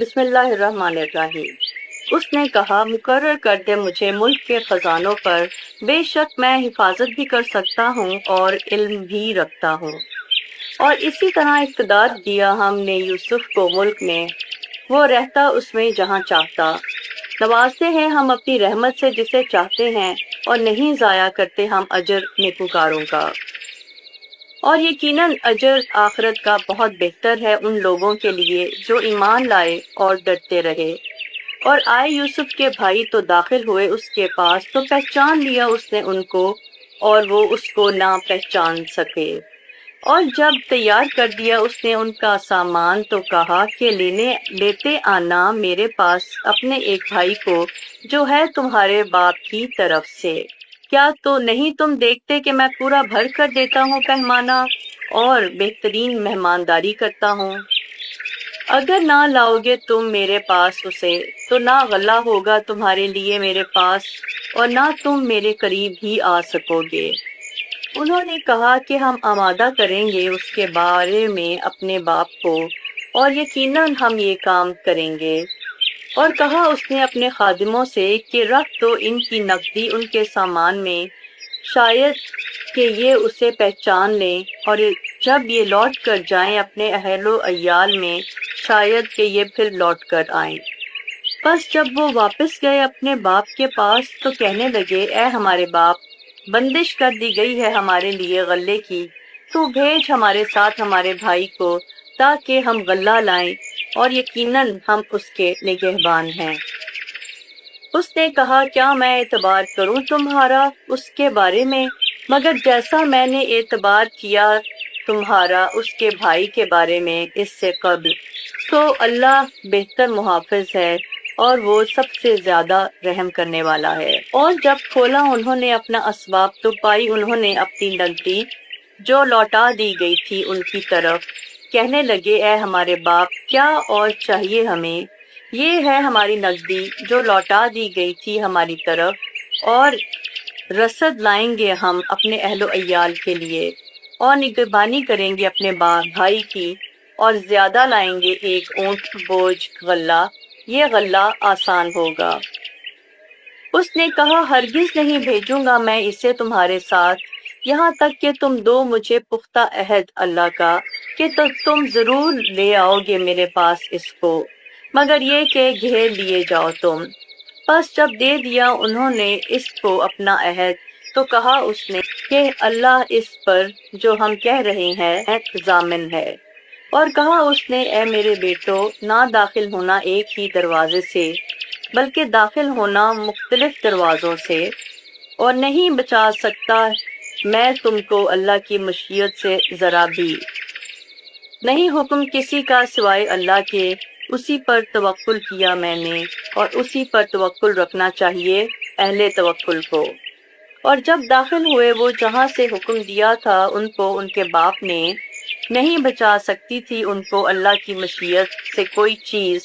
بسم اللہ الرحمن الرحیم۔ اس نے کہا، مقرر کر دے مجھے ملک کے خزانوں پر، بے شک میں حفاظت بھی کر سکتا ہوں اور علم بھی رکھتا ہوں۔ اور اسی طرح اقتدار دیا ہم نے یوسف کو ملک میں، وہ رہتا اس میں جہاں چاہتا۔ نوازتے ہیں ہم اپنی رحمت سے جسے چاہتے ہیں، اور نہیں ضائع کرتے ہم اجر نیکوکاروں کا۔ اور یقیناً اجر آخرت کا بہت بہتر ہے ان لوگوں کے لیے جو ایمان لائے اور ڈرتے رہے۔ اور آئے یوسف کے بھائی تو داخل ہوئے اس کے پاس، تو پہچان لیا اس نے ان کو، اور وہ اس کو نہ پہچان سکے۔ اور جب تیار کر دیا اس نے ان کا سامان، تو کہا کہ لیتے آنا میرے پاس اپنے ایک بھائی کو جو ہے تمہارے باپ کی طرف سے۔ کیا تو نہیں تم دیکھتے کہ میں پورا بھر کر دیتا ہوں پیمانہ، اور بہترین مہمانداری کرتا ہوں؟ اگر نہ لاؤ گے تم میرے پاس اسے، تو نہ غلہ ہوگا تمہارے لیے میرے پاس، اور نہ تم میرے قریب ہی آ سکو گے۔ انہوں نے کہا کہ ہم آمادہ کریں گے اس کے بارے میں اپنے باپ کو، اور یقیناً ہم یہ کام کریں گے۔ اور کہا اس نے اپنے خادموں سے کہ رکھ دو ان کی نقدی ان کے سامان میں، شاید کہ یہ اسے پہچان لیں، اور جب یہ لوٹ کر جائیں اپنے اہل و عیال میں، شاید کہ یہ پھر لوٹ کر آئیں۔ بس جب وہ واپس گئے اپنے باپ کے پاس، تو کہنے لگے، اے ہمارے باپ، بندش کر دی گئی ہے ہمارے لیے غلے کی، تو بھیج ہمارے ساتھ ہمارے بھائی کو تاکہ ہم غلہ لائیں، اور یقیناً ہم اس کے نگہبان ہیں۔ اس نے کہا، کیا میں اعتبار کروں تمہارا اس کے بارے میں، مگر جیسا میں نے اعتبار کیا تمہارا اس کے بھائی کے بارے میں اس سے قبل، تو اللہ بہتر محافظ ہے، اور وہ سب سے زیادہ رحم کرنے والا ہے۔ اور جب کھولا انہوں نے اپنا اسباب، تو پائی انہوں نے اپنی نقدی جو لوٹا دی گئی تھی ان کی طرف۔ کہنے لگے، اے ہمارے باپ، کیا اور چاہیے ہمیں؟ یہ ہے ہماری نقدی جو لوٹا دی گئی تھی ہماری طرف، اور رسد لائیں گے ہم اپنے اہل و عیال کے لیے، اور نگہبانی کریں گے اپنے بھائی کی، اور زیادہ لائیں گے ایک اونٹ بوجھ غلہ، یہ غلہ آسان ہوگا۔ اس نے کہا، ہرگز نہیں بھیجوں گا میں اسے تمہارے ساتھ، یہاں تک کہ تم دو مجھے پختہ عہد اللہ کا کہ تم ضرور لے آؤ گے میرے پاس اس کو، مگر یہ کہ گھیر لیے جاؤ تم۔ پس جب دے دیا انہوں نے اس کو اپنا عہد، تو کہا اس نے کہ اللہ اس پر جو ہم کہہ رہے ہیں ضامن ہے۔ اور کہا اس نے، اے میرے بیٹو، نہ داخل ہونا ایک ہی دروازے سے، بلکہ داخل ہونا مختلف دروازوں سے، اور نہیں بچا سکتا میں تم کو اللہ کی مشیت سے ذرا بھی۔ نہیں حکم کسی کا سوائے اللہ کے، اسی پر توکل کیا میں نے، اور اسی پر توکل رکھنا چاہیے اہل توکل کو۔ اور جب داخل ہوئے وہ جہاں سے حکم دیا تھا ان کو ان کے باپ نے، نہیں بچا سکتی تھی ان کو اللہ کی مشیت سے کوئی چیز،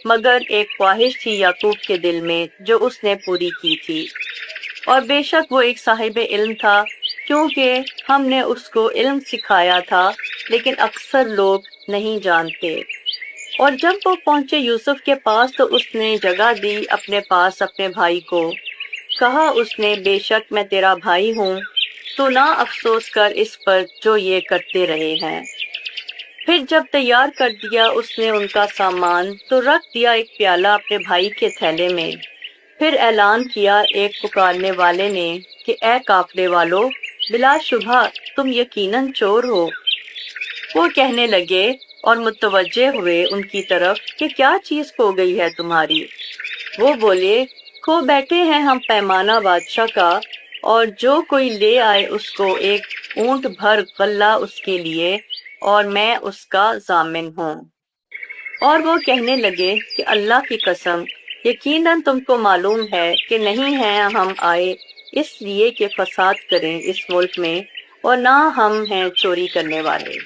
مگر ایک خواہش تھی یعقوب کے دل میں جو اس نے پوری کی تھی۔ اور بے شک وہ ایک صاحب علم تھا، کیونکہ ہم نے اس کو علم سکھایا تھا، لیکن اکثر لوگ نہیں جانتے۔ اور جب وہ پہنچے یوسف کے پاس، تو اس نے جگہ دی اپنے پاس اپنے بھائی کو۔ کہا اس نے، بے شک میں تیرا بھائی ہوں، تو نہ افسوس کر اس پر جو یہ کرتے رہے ہیں۔ پھر جب تیار کر دیا اس نے ان کا سامان، تو رکھ دیا ایک پیالہ اپنے بھائی کے تھیلے میں۔ پھر اعلان کیا ایک پکارنے والے نے کہ اے قافلے والو، بلا شبہ تم یقیناً چور ہو۔ وہ کہنے لگے اور متوجہ ہوئے ان کی طرف کہ کیا چیز کھو گئی ہے تمہاری؟ وہ بولے، کھو بیٹھے ہیں ہم پیمانہ بادشاہ کا، اور جو کوئی لے آئے اس کو ایک اونٹ بھر غلہ اس کے لیے، اور میں اس کا ضامن ہوں۔ اور وہ کہنے لگے کہ اللہ کی قسم، یقیناً تم کو معلوم ہے کہ نہیں ہیں ہم آئے اس لیے کہ فساد کریں اس ملک میں، اور نہ ہم ہیں چوری کرنے والے۔